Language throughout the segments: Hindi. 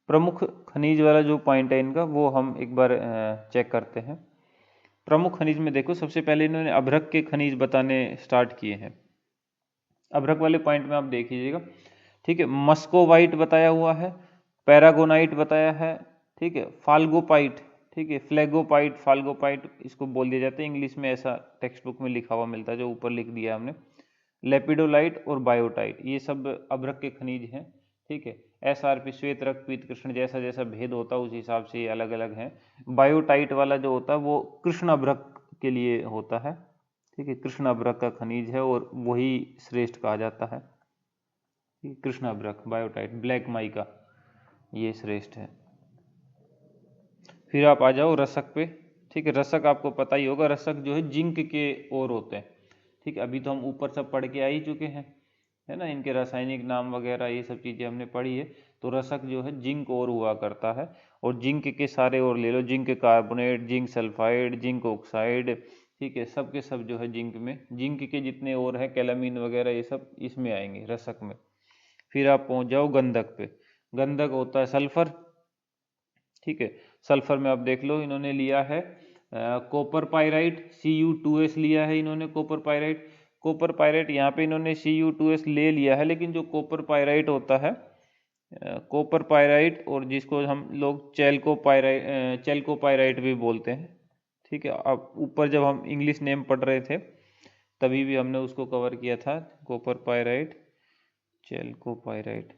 प्रमुख खनिज वाला जो पॉइंट है इनका वो हम एक बार चेक करते हैं। प्रमुख खनिज में देखो, सबसे पहले इन्होंने अभ्रक के खनिज बताने स्टार्ट किए हैं। अभ्रक वाले पॉइंट में आप देख लीजिएगा, ठीक है। मस्कोवाइट बताया हुआ है, पैरागोनाइट बताया है, ठीक है, फाल्गोपाइट, ठीक है, फ्लैगोपाइट, फाल्गोपाइट इसको बोल दिया जाता है, इंग्लिश में ऐसा टेक्स्ट बुक में लिखा हुआ मिलता है, जो ऊपर लिख दिया हमने। लेपिडोलाइट और बायोटाइट, ये सब अभ्रक के खनिज हैं, ठीक है। एसआरपी, श्वेत रक्त, पीत कृष्ण, जैसा जैसा भेद होता है उस हिसाब से ये अलग अलग हैं। बायोटाइट वाला जो होता है वो कृष्ण अभ्रक के लिए होता है, ठीक है, कृष्ण अभ्रक का खनिज है और वही श्रेष्ठ कहा जाता है। कृष्ण अभ्रक, बायोटाइट, ब्लैक माइका, ये श्रेष्ठ है। फिर आप आ जाओ रसक पे, ठीक है। रसक आपको पता ही होगा, रसक जो है जिंक के ओर होते हैं, ठीक है। अभी तो हम ऊपर सब पढ़ के आ ही चुके हैं, है ना, इनके रासायनिक नाम वगैरह ये सब चीज़ें हमने पढ़ी है। तो रसक जो है जिंक और हुआ करता है, और जिंक के सारे और ले लो, zinc carbonate, zinc sulphide, zinc oxide, ठीक है, सब के सब जो है जिंक में, जिंक के जितने और है कैलामीन वगैरह ये सब इसमें आएंगे रसक में। फिर आप पहुंच जाओ गंधक पे। गंधक होता है सल्फर, ठीक है। सल्फर में आप देख लो इन्होंने लिया है कॉपर पायराइट, Cu2s लिया है इन्होंने, कॉपर पायराइट। कॉपर पायराइट यहाँ पे इन्होंने Cu2s ले लिया है, लेकिन जो कॉपर पायराइट होता है, कॉपर पायराइट, और जिसको हम लोग चेल्को पायराइट भी बोलते हैं, ठीक है। अब ऊपर जब हम इंग्लिश नेम पढ़ रहे थे तभी भी हमने उसको कवर किया था, copper pyrite, chalco pyrite,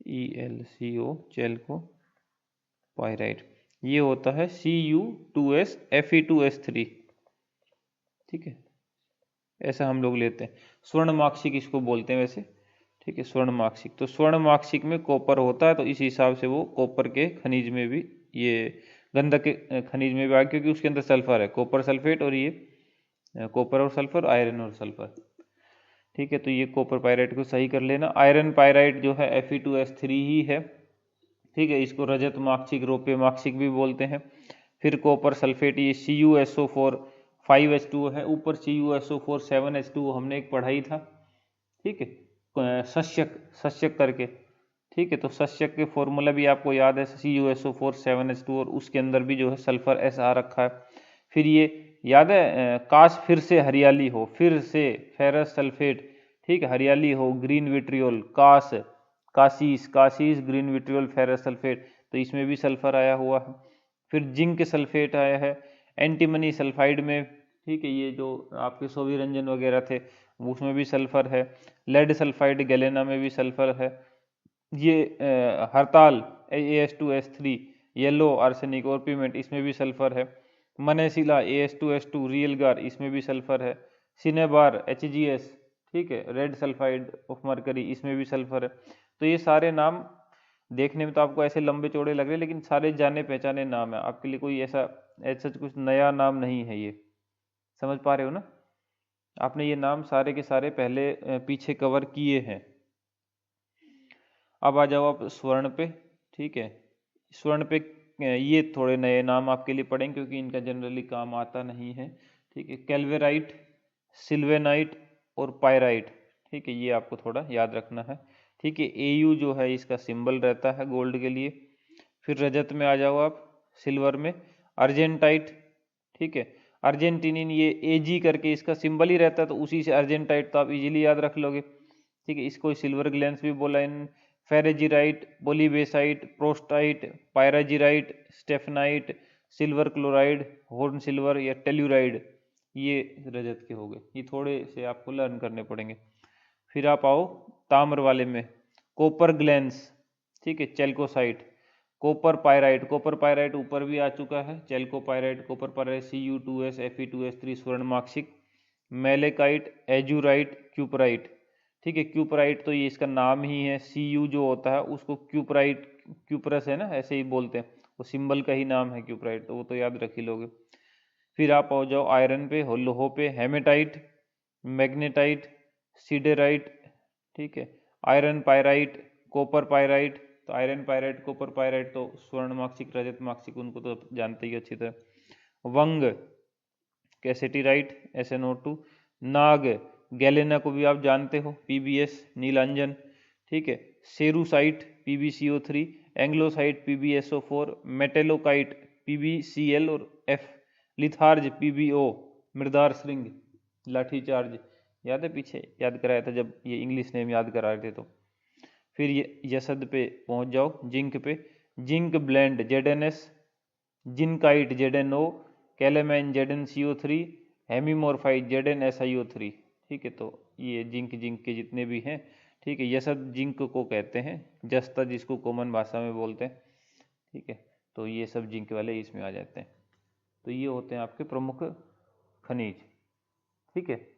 CHELCO, chalco pyrite, ये होता है Cu2s Fe2s3, ठीक है, ऐसा हम लोग लेते हैं। स्वर्ण माक्षिक इसको बोलते हैं वैसे, ठीक है, स्वर्ण माक्षिक। तो स्वर्ण माक्षिक में कॉपर होता है, तो इस हिसाब से वो कॉपर के खनिज में भी, ये गंधक के खनिज में भी आ, क्योंकि उसके अंदर सल्फर है, कॉपर सल्फेट, और ये कॉपर और सल्फर, आयरन और सल्फर, ठीक है। तो ये कॉपर पायराइट को सही कर लेना। आयरन पायराइट जो है Fe2s3 ही है, ठीक है। इसको रजत माक्षिक, रौप्य माक्षिक भी बोलते हैं। फिर कॉपर सल्फेट, ये CuSO4 5H2 है, ऊपर CuSO4 7H2 हमने एक पढ़ाई था, ठीक है, शस्यक, शस्यक करके, ठीक है। तो शस्यक के फॉर्मूला भी आपको याद है, CuSO4 7H2, और उसके अंदर भी जो है सल्फर S आ रखा है। फिर ये याद है, काश फिर से हरियाली हो, फिर से फेरस सल्फेट, ठीक है, हरियाली हो, ग्रीन विट्रियोल, काश, काशीस, काशीस ग्रीन विट्रियोल फेरस सल्फेट, तो इसमें भी सल्फर आया हुआ है। फिर जिंक सल्फेट आया है एंटीमनी सल्फाइड में, ठीक है, ये जो आपके सोवी रंजन वगैरह थे उसमें भी सल्फर है। लेड सल्फाइड गैलेना में भी सल्फर है। ये हरताल AS2S3, येलो आर्सेनिक और पिमेंट, इसमें भी सल्फर है। मनेसिला AS2S2 रियल गार, इसमें भी सल्फर है। सिनेबार HGS, ठीक है, रेड सल्फाइड ऑफ मरकरी, इसमें भी सल्फर है। तो ये सारे नाम देखने में तो आपको ऐसे लंबे चौड़े लग रहे हैं, लेकिन सारे जाने पहचाने नाम है आपके लिए, कोई ऐसा ऐसा कुछ नया नाम नहीं है ये, समझ पा रहे हो ना। आपने ये नाम सारे के सारे पहले पीछे कवर किए हैं। अब आ जाओ आप स्वर्ण पे, ठीक है। स्वर्ण पे ये थोड़े नए नाम आपके लिए पढ़ेंगे, क्योंकि इनका जनरली काम आता नहीं है, ठीक है। कैल्वेराइट, सिल्वेनाइट और पायराइट, ठीक है, ये आपको थोड़ा याद रखना है, ठीक है। AU जो है इसका सिंबल रहता है गोल्ड के लिए। फिर रजत में आ जाओ आप, सिल्वर में अर्जेंटाइट, ठीक है। अर्जेंटीनियन, ये AG करके इसका सिंबल ही रहता है, तो उसी से अर्जेंटाइट तो आप इजीली याद रख लोगे, ठीक है। इसको सिल्वर ग्लैंस भी बोला इन। फेरेजिराइट, पोलीबेसाइट, प्रोस्टाइट, पायराजिराइट, स्टेफनाइट, सिल्वर क्लोराइड, हॉर्न सिल्वर या टेल्यूराइड, ये रजत के हो गए। ये थोड़े से आपको लर्न करने पड़ेंगे। फिर आप आओ ताम्र वाले में, कॉपर ग्लैंस, ठीक है, चेल्कोसाइट, कॉपर पायराइट, कॉपर पायराइट ऊपर भी आ चुका है, चेल्को pyrite, copper pyrite, Cu2s Fe2s3 स्वर्ण माक्षिक। मेलेकाइट, एजूराइट, क्यूपराइट, ठीक है। क्यूपराइट तो ये इसका नाम ही है, Cu जो होता है उसको क्यूपराइट, क्यूपरस है ना, ऐसे ही बोलते हैं, वो सिंबल का ही नाम है क्यूपराइट, तो वो तो याद रख ही लोगे। फिर आप हो जाओ आयरन पे, लोहो पे, हेमेटाइट, मैग्नेटाइट, सीडेराइट, ठीक है, आयरन पायराइट, कॉपर पायराइट। तो आयरन पायराइट, कॉपर पायराइट तो स्वर्ण माक्षिक, रजत माक्षिक, उनको तो जानते ही अच्छी तरह। वंग, कैसेटीराइट, SnO2। नाग, गैलेना को भी आप जानते हो, PbS, नीलांजन, ठीक है। सेरूसाइट PbCO3, एंग्लोसाइट PbSO4, मेटेलोकाइट PbCl और F, लिथार्ज PbO, मृदार श्रृंग, लाठी चार्ज, याद है पीछे याद कराया था जब ये इंग्लिश नेम याद करा रहे थे तो। फिर ये यसद पे पहुंच जाओ, जिंक पे, zinc blende ZnS, जिनकाइट ZnO, कैलेमैन ZnCO3, हेमीमोरफाइट ZnSiO3। ठीक है, तो ये जिंक के जितने भी हैं, ठीक है, यसद जिंक को कहते हैं, जस्ता जिसको कॉमन भाषा में बोलते हैं। ठीक है, तो ये सब जिंक वाले इसमें आ जाते हैं। तो ये होते हैं आपके प्रमुख खनिज। ठीक है।